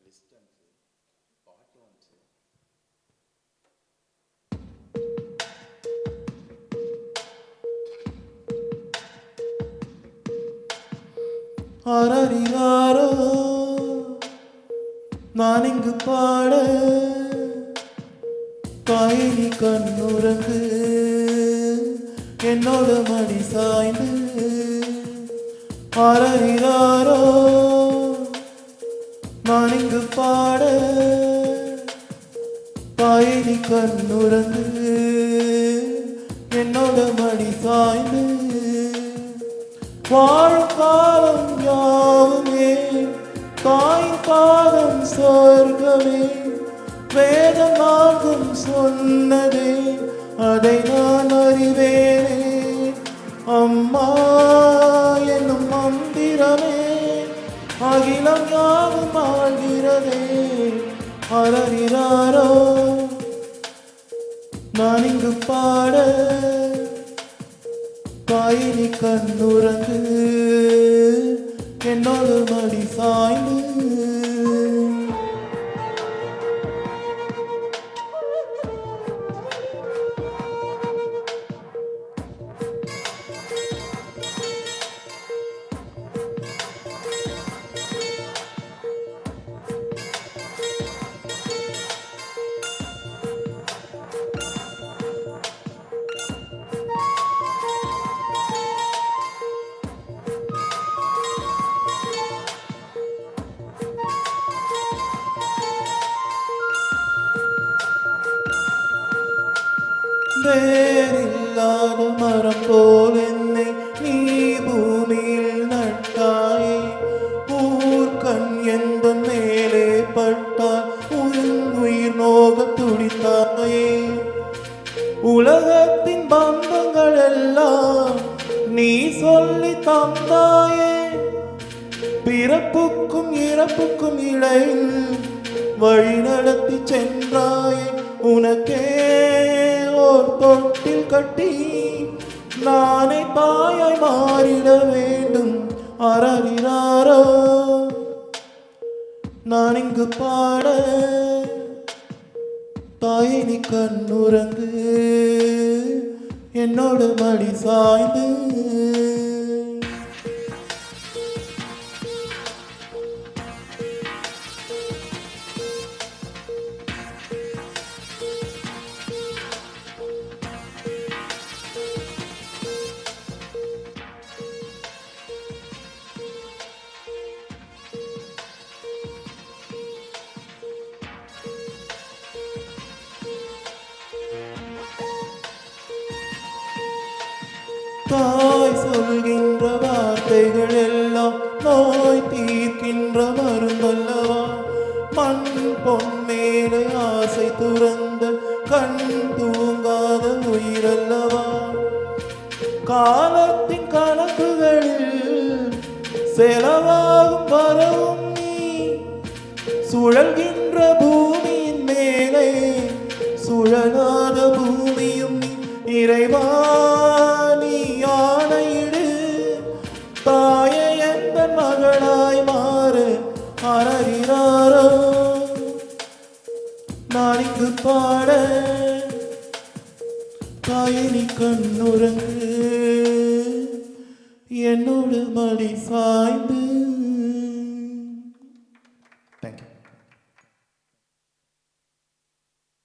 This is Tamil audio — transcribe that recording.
டிஸ்டன்ஸு பாட்டு வந்துச்சு. ஆராரிராரோ நான் இங்கு பாட தாயினி கண்ணுறங்கு என்னோட மடி சாய்ந்து ஆராரிராரோ நான் இங்கு பாட தாயினி கண்ணுறங்கு என்னோட மடி சாய்ந்து வாழும் காலம் யாவுமே தாயின் பாதம் சொர்க்கமே வேதம் நான்கும் சொன்னதே அதை நான் அறிவேனே அம்மா என்னும் மந்திரமே அகிலம் யாவும் ஆழ்கிறதே அரறிறாரோ நான் இங்கு பாட தாயினி கண்ணுறங்கு என்னோடு மடி சாய்ந்து வேறில்லாத மரம் போல் என்னை நீ பூமியில் நட்டாயே ஊர்கண் எந்த மேலே பட்டால் உயிர் நோக துடித்தாயே உலகத்தின் பந்தங்கள் எல்லாம் நீ சொல்லி தந்தாயே பிறப்புக்கும் இறப்புக்கும் இடையில் வழி நடத்தி சென்றாயே உனக்கே ஓர் தொட்டில் கட்டி நானே தாயாய் மாறிட வேண்டும் அரறிறாரோ நான் இங்கு பாட தாயினி கண்ணுறங்கு என்னோட மடி சாய்ந்து தாய் சொல்கின்ற வார்த்தைகள் எல்லாம் நோய் தீர்க்கின்ற மருந்தல்லவா மண் பொன் மேலே ஆசை துறந்த கண் தூங்காத உயிரல்லவா காலத்தின் கணக்குகளில் செலவாகும் வரவும் நீ சுழல்கின்ற பூமியின் மேலே சுழலாத பூமியும் நீ இறைவா ஆணையிடு தாயை எந்த மகளாய் மாறு அரறிறாரோ நான் இங்கு பாட தாயினி கண்ணுறங்கு என்னோடு மடி சாய்ந்து